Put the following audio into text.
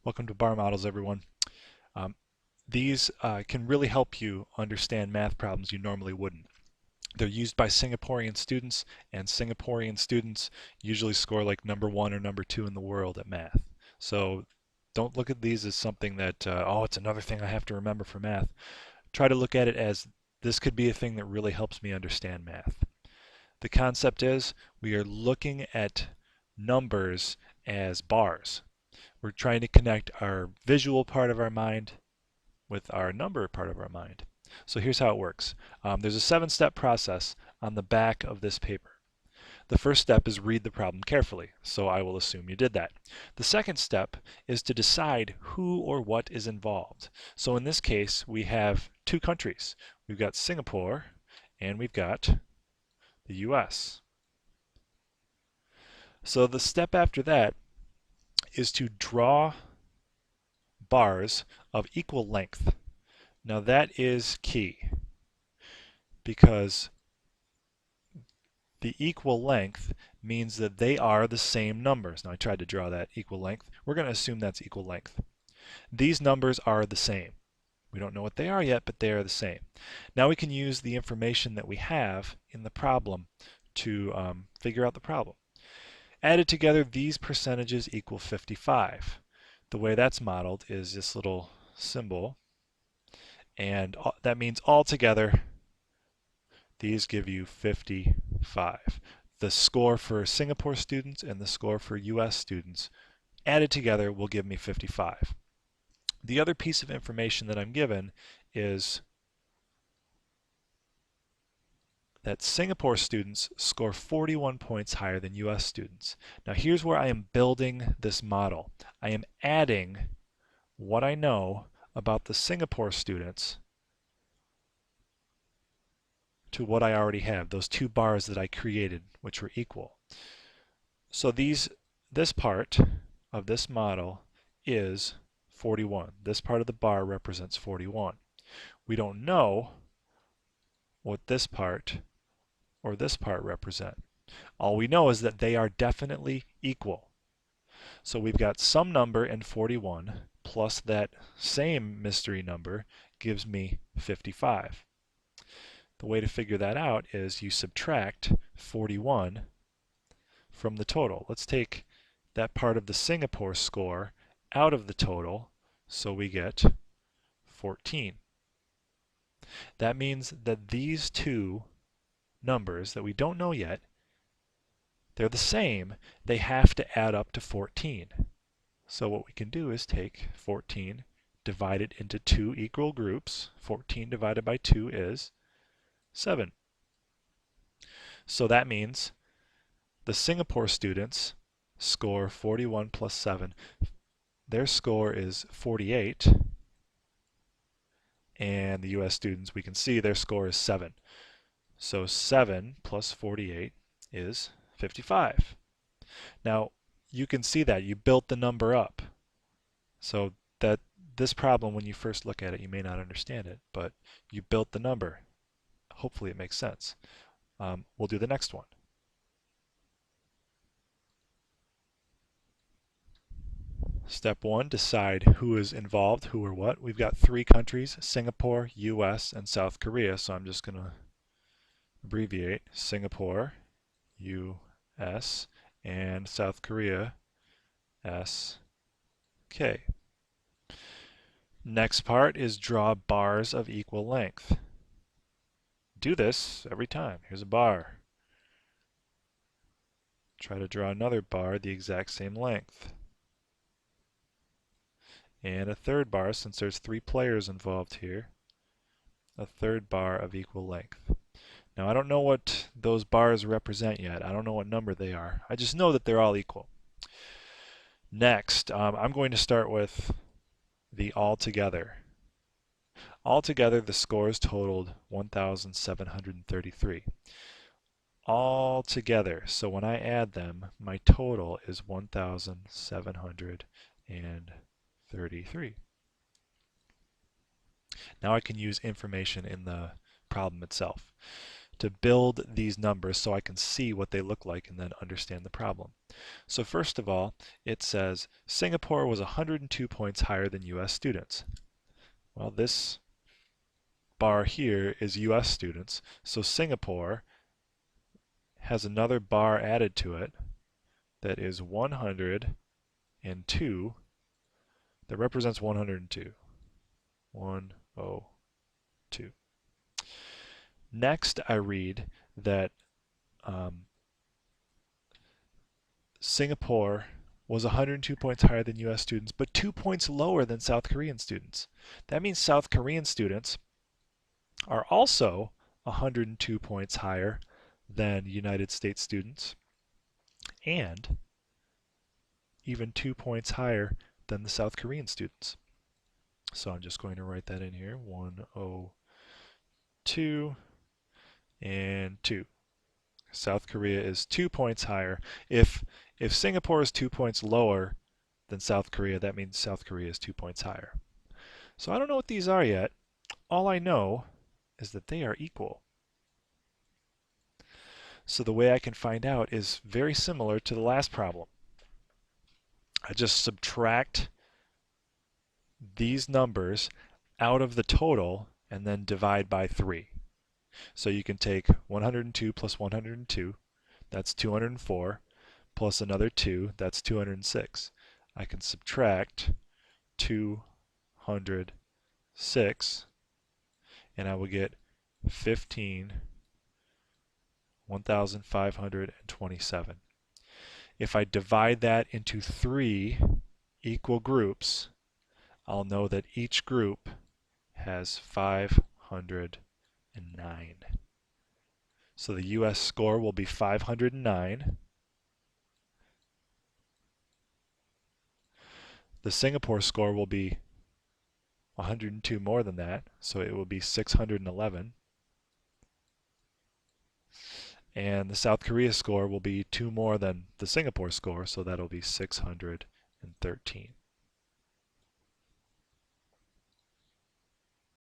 Welcome to Bar Models, everyone. Um, these can really help you understand math problems you normally wouldn't. They're used by Singaporean students, and Singaporean students usually score like #1 or #2 in the world at math. So don't look at these as something that, oh, it's another thing I have to remember for math. Try to look at it as this could be a thing that really helps me understand math. The concept is we are looking at numbers as bars. We're trying to connect our visual part of our mind with our number part of our mind. So here's how it works. There's a 7-step process on the back of this paper. The first step is read the problem carefully, so I will assume you did that. The second step is to decide who or what is involved. So in this case, we have two countries. We've got Singapore and we've got the US. So the step after that is to draw bars of equal length. Now that is key because the equal length means that they are the same numbers. Now I tried to draw that equal length. We're going to assume that's equal length. These numbers are the same. We don't know what they are yet, but they are the same. Now we can use the information that we have in the problem to figure out the problem. Added together, these percentages equal 55. The way that's modeled is this little symbol, and that means altogether these give you 55. The score for Singapore students and the score for US students added together will give me 55. The other piece of information that I'm given is that Singapore students score 41 points higher than US students. Now here's where I am building this model. I am adding what I know about the Singapore students to what I already have, those two bars that I created, which were equal. So this part of this model is 41. This part of the bar represents 41. We don't know what this part or this part represent. All we know is that they are definitely equal. So we've got some number in 41 plus that same mystery number gives me 55. The way to figure that out is you subtract 41 from the total. Let's take that part of the Singapore score out of the total, so we get 14. That means that these two numbers that we don't know yet, they're the same. They have to add up to 14. So what we can do is take 14, divide it into two equal groups. 14 divided by 2 is 7. So that means the Singapore students score 41 plus 7. Their score is 48. And the US students, we can see their score is 7. So 7 plus 48 is 55. Now, you can see that. You built the number up. So that this problem, when you first look at it, you may not understand it, but you built the number. Hopefully it makes sense. We'll do the next one. Step 1, decide who is involved, who or what. We've got 3 countries, Singapore, US, and South Korea, so I'm just going to abbreviate Singapore, US, and South Korea, SK. Next part is draw bars of equal length. Do this every time. Here's a bar. Try to draw another bar the exact same length. And a third bar, since there's 3 players involved here, a third bar of equal length. Now I don't know what those bars represent yet. I don't know what number they are. I just know that they're all equal. Next, I'm going to start with the altogether. Altogether, the scores totaled 1,733. Altogether, so when I add them, my total is 1,733. Now I can use information in the problem itself. to build these numbers so I can see what they look like and then understand the problem. So first of all, it says Singapore was 102 points higher than US students. Well, this bar here is US students, so Singapore has another bar added to it that is 102 that represents 102. 102. Next, I read that Singapore was 102 points higher than US students, but 2 points lower than South Korean students. That means South Korean students are also 102 points higher than United States students, and even 2 points higher than the South Korean students. So I'm just going to write that in here, 102 and 2. South Korea is 2 points higher. If Singapore is 2 points lower than South Korea, that means South Korea is 2 points higher. So I don't know what these are yet. All I know is that they are equal. So the way I can find out is very similar to the last problem. I just subtract these numbers out of the total and then divide by 3. So you can take 102 plus 102, that's 204, plus another 2, that's 206. I can subtract 206, and I will get 1,527. If I divide that into 3 equal groups, I'll know that each group has 509. So the US score will be 509. The Singapore score will be 102 more than that, so it will be 611. And the South Korea score will be 2 more than the Singapore score, so that'll be 613.